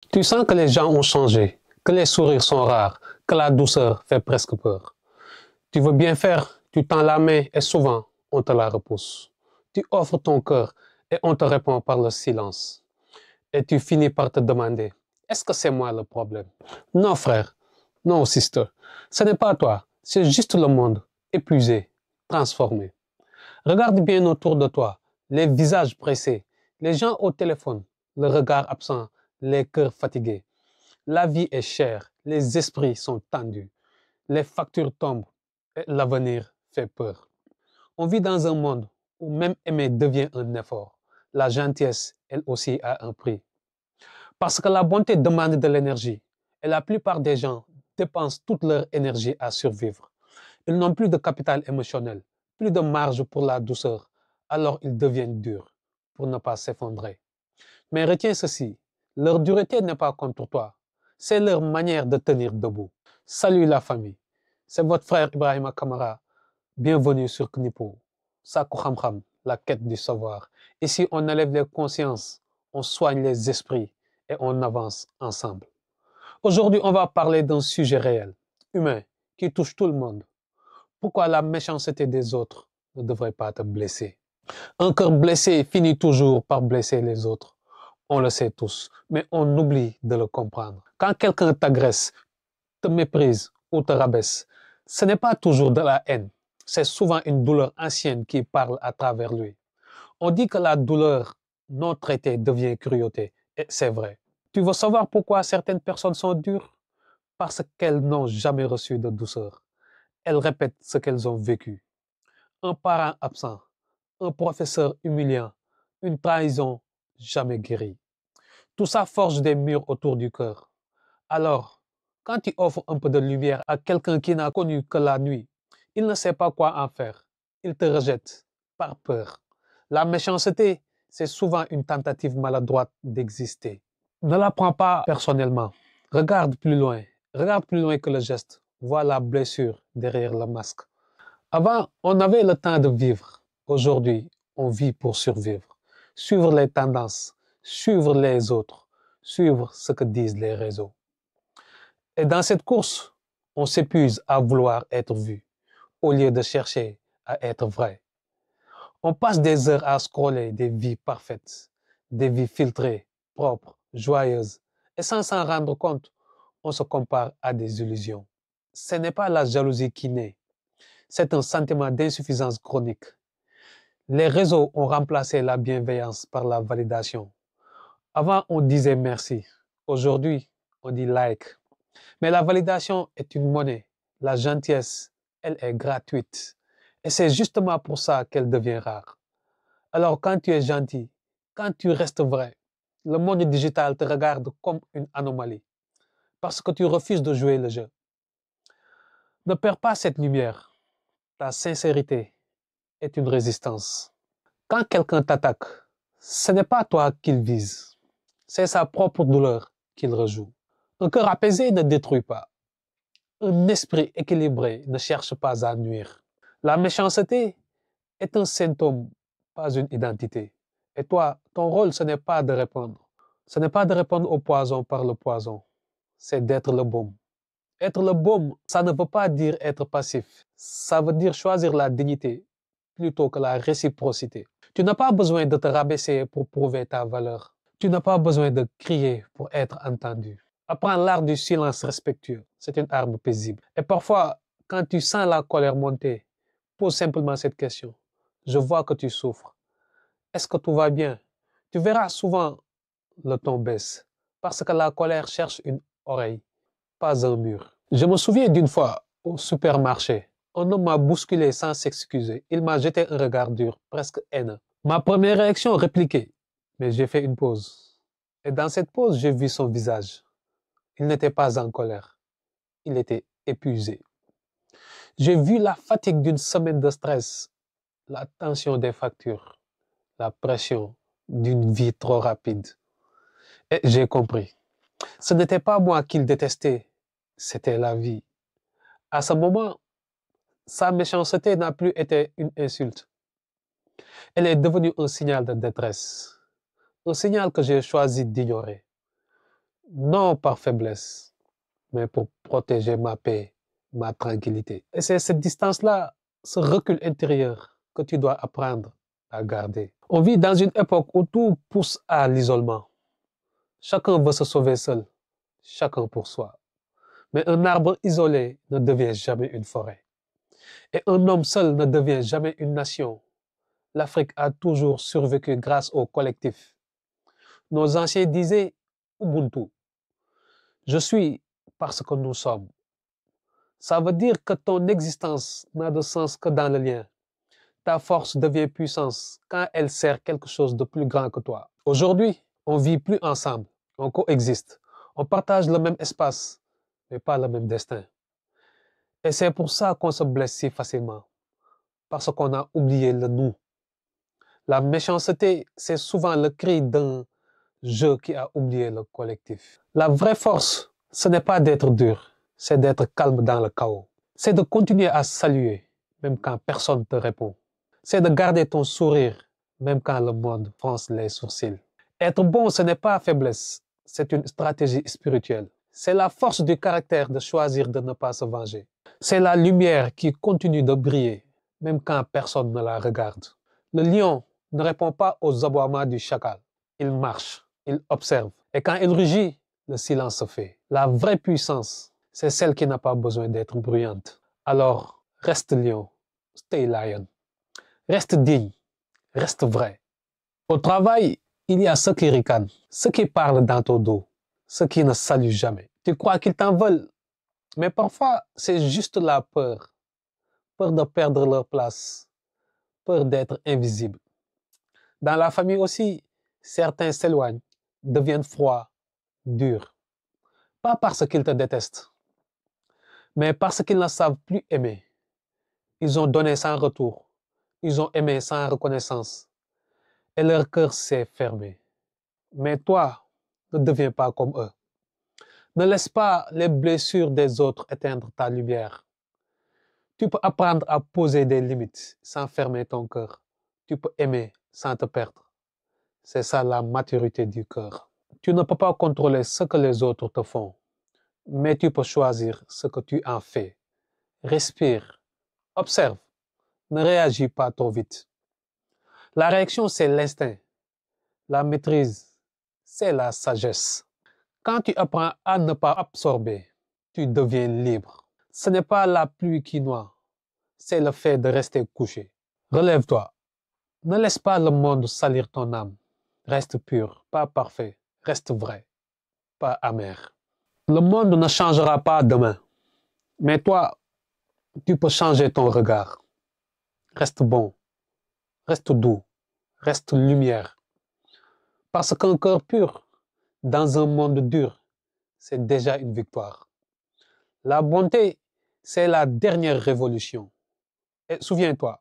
Tu sens que les gens ont changé, que les sourires sont rares, que la douceur fait presque peur. Tu veux bien faire, tu tends la main et souvent on te la repousse. Tu offres ton cœur et on te répond par le silence. Et tu finis par te demander, est-ce que c'est moi le problème? Non frère, non sister, ce n'est pas toi, c'est juste le monde, épuisé, transformé. Regarde bien autour de toi, les visages pressés, les gens au téléphone, le regard absent, les cœurs fatigués. La vie est chère, les esprits sont tendus, les factures tombent et l'avenir fait peur. On vit dans un monde où même aimer devient un effort. La gentillesse, elle aussi, a un prix. Parce que la bonté demande de l'énergie et la plupart des gens dépensent toute leur énergie à survivre. Ils n'ont plus de capital émotionnel, plus de marge pour la douceur, alors ils deviennent durs pour ne pas s'effondrer. Mais retiens ceci, leur dureté n'est pas contre toi, c'est leur manière de tenir debout. Salut la famille, c'est votre frère Ibrahima Kamara. Bienvenue sur Knipo, Saku Kham Kham, la quête du savoir. Ici, on élève les consciences, on soigne les esprits et on avance ensemble. Aujourd'hui, on va parler d'un sujet réel, humain, qui touche tout le monde. Pourquoi la méchanceté des autres ne devrait pas te blesser? Un cœur blessé finit toujours par blesser les autres. On le sait tous, mais on oublie de le comprendre. Quand quelqu'un t'agresse, te méprise ou te rabaisse, ce n'est pas toujours de la haine. C'est souvent une douleur ancienne qui parle à travers lui. On dit que la douleur non traitée devient cruauté. Et c'est vrai. Tu veux savoir pourquoi certaines personnes sont dures? Parce qu'elles n'ont jamais reçu de douceur. Elles répètent ce qu'elles ont vécu. Un parent absent, un professeur humiliant, une trahison jamais guérie. Tout ça forge des murs autour du cœur. Alors, quand tu offres un peu de lumière à quelqu'un qui n'a connu que la nuit, il ne sait pas quoi en faire. Il te rejette par peur. La méchanceté, c'est souvent une tentative maladroite d'exister. Ne la prends pas personnellement. Regarde plus loin. Regarde plus loin que le geste. Vois la blessure derrière le masque. Avant, on avait le temps de vivre. Aujourd'hui, on vit pour survivre. Suivre les tendances, suivre les autres, suivre ce que disent les réseaux. Et dans cette course, on s'épuise à vouloir être vu au lieu de chercher à être vrai. On passe des heures à scroller des vies parfaites, des vies filtrées, propres, joyeuses. Et sans s'en rendre compte, on se compare à des illusions. Ce n'est pas la jalousie qui naît, c'est un sentiment d'insuffisance chronique. Les réseaux ont remplacé la bienveillance par la validation. Avant, on disait merci. Aujourd'hui, on dit like. Mais la validation est une monnaie. La gentillesse, elle est gratuite. Et c'est justement pour ça qu'elle devient rare. Alors quand tu es gentil, quand tu restes vrai, le monde digital te regarde comme une anomalie. Parce que tu refuses de jouer le jeu. Ne perds pas cette lumière. Ta sincérité est une résistance. Quand quelqu'un t'attaque, ce n'est pas toi qu'il vise. C'est sa propre douleur qu'il rejoue. Un cœur apaisé ne détruit pas. Un esprit équilibré ne cherche pas à nuire. La méchanceté est un symptôme, pas une identité. Et toi, ton rôle, ce n'est pas de répondre. Ce n'est pas de répondre au poison par le poison. C'est d'être le baume. Être le baume, ça ne veut pas dire être passif. Ça veut dire choisir la dignité plutôt que la réciprocité. Tu n'as pas besoin de te rabaisser pour prouver ta valeur. Tu n'as pas besoin de crier pour être entendu. Apprends l'art du silence respectueux. C'est une arme paisible. Et parfois, quand tu sens la colère monter, pose simplement cette question. Je vois que tu souffres. Est-ce que tout va bien? Tu verras souvent le ton baisse. Parce que la colère cherche une oreille, pas un mur. Je me souviens d'une fois au supermarché. Un homme m'a bousculé sans s'excuser. Il m'a jeté un regard dur, presque haineux. Ma première réaction, répliquer. Mais j'ai fait une pause. Et dans cette pause, j'ai vu son visage. Il n'était pas en colère. Il était épuisé. J'ai vu la fatigue d'une semaine de stress, la tension des factures, la pression d'une vie trop rapide. Et j'ai compris. Ce n'était pas moi qu'il détestait, c'était la vie. À ce moment, sa méchanceté n'a plus été une insulte. Elle est devenue un signal de détresse, un signal que j'ai choisi d'ignorer. non par faiblesse, mais pour protéger ma paix, ma tranquillité. Et c'est cette distance-là, ce recul intérieur que tu dois apprendre à garder. On vit dans une époque où tout pousse à l'isolement. Chacun veut se sauver seul, chacun pour soi. Mais un arbre isolé ne devient jamais une forêt. Et un homme seul ne devient jamais une nation. L'Afrique a toujours survécu grâce au collectif. Nos anciens disaient Ubuntu. Je suis parce que nous sommes. Ça veut dire que ton existence n'a de sens que dans le lien. Ta force devient puissance quand elle sert quelque chose de plus grand que toi. Aujourd'hui, on vit plus ensemble, on coexiste, on partage le même espace, mais pas le même destin. Et c'est pour ça qu'on se blesse si facilement, parce qu'on a oublié le nous. La méchanceté, c'est souvent le cri d'un je qui a oublié le collectif. La vraie force, ce n'est pas d'être dur, c'est d'être calme dans le chaos. C'est de continuer à saluer, même quand personne ne te répond. C'est de garder ton sourire, même quand le monde fronce les sourcils. Être bon, ce n'est pas faiblesse, c'est une stratégie spirituelle. C'est la force du caractère de choisir de ne pas se venger. C'est la lumière qui continue de briller, même quand personne ne la regarde. Le lion ne répond pas aux aboiements du chacal. Il marche, il observe. Et quand il rugit, le silence se fait. La vraie puissance, c'est celle qui n'a pas besoin d'être bruyante. Alors, reste lion, stay lion. Reste digne, reste vrai. Au travail, il y a ceux qui ricanent, ceux qui parlent dans ton dos, ceux qui ne saluent jamais. Tu crois qu'ils t'en veulent, mais parfois, c'est juste la peur. Peur de perdre leur place, peur d'être invisible. Dans la famille aussi, certains s'éloignent, deviennent froids, durs. Pas parce qu'ils te détestent, mais parce qu'ils ne savent plus aimer. Ils ont donné sans retour. Ils ont aimé sans reconnaissance. Et leur cœur s'est fermé. Mais toi, ne deviens pas comme eux. Ne laisse pas les blessures des autres éteindre ta lumière. Tu peux apprendre à poser des limites sans fermer ton cœur. Tu peux aimer sans te perdre. C'est ça la maturité du cœur. Tu ne peux pas contrôler ce que les autres te font, mais tu peux choisir ce que tu en fais. Respire, observe, ne réagis pas trop vite. La réaction, c'est l'instinct. La maîtrise, c'est la sagesse. Quand tu apprends à ne pas absorber, tu deviens libre. Ce n'est pas la pluie qui noie, c'est le fait de rester couché. Relève-toi. Ne laisse pas le monde salir ton âme. Reste pur, pas parfait. Reste vrai, pas amer. Le monde ne changera pas demain. Mais toi, tu peux changer ton regard. Reste bon, reste doux, reste lumière. Parce qu'un cœur pur, dans un monde dur, c'est déjà une victoire. La bonté, c'est la dernière révolution. Et souviens-toi,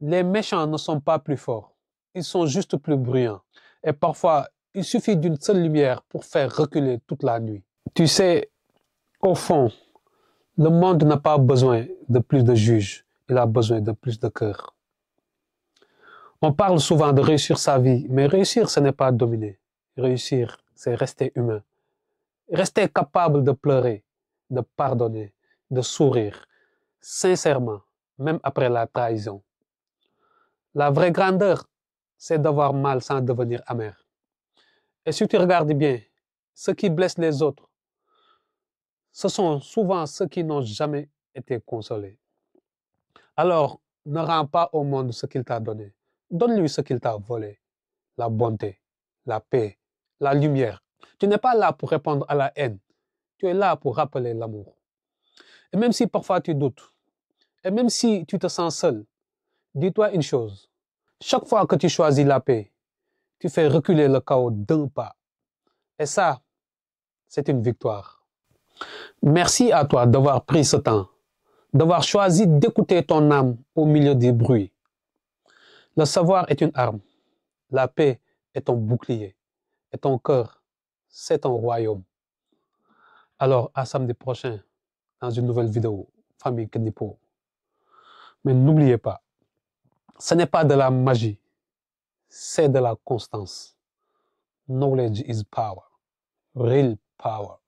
les méchants ne sont pas plus forts, ils sont juste plus bruyants. Et parfois, il suffit d'une seule lumière pour faire reculer toute la nuit. Tu sais, au fond, le monde n'a pas besoin de plus de juges, il a besoin de plus de cœur. On parle souvent de réussir sa vie, mais réussir, ce n'est pas dominer. Réussir, c'est rester humain. Rester capable de pleurer, de pardonner, de sourire, sincèrement, même après la trahison. La vraie grandeur, c'est d'avoir mal sans devenir amer. Et si tu regardes bien, ceux qui blessent les autres, ce sont souvent ceux qui n'ont jamais été consolés. Alors, ne rends pas au monde ce qu'il t'a donné. Donne-lui ce qu'il t'a volé. La bonté, la paix, la lumière. Tu n'es pas là pour répondre à la haine. Tu es là pour rappeler l'amour. Et même si parfois tu doutes, et même si tu te sens seul, dis-toi une chose. Chaque fois que tu choisis la paix, tu fais reculer le chaos d'un pas. Et ça, c'est une victoire. Merci à toi d'avoir pris ce temps, d'avoir choisi d'écouter ton âme au milieu des bruits. Le savoir est une arme. La paix est ton bouclier. Et ton cœur, c'est ton royaume. Alors, à samedi prochain, dans une nouvelle vidéo, Famille Kenipo. Mais n'oubliez pas, ce n'est pas de la magie, c'est de la constance. Knowledge is power. Real power.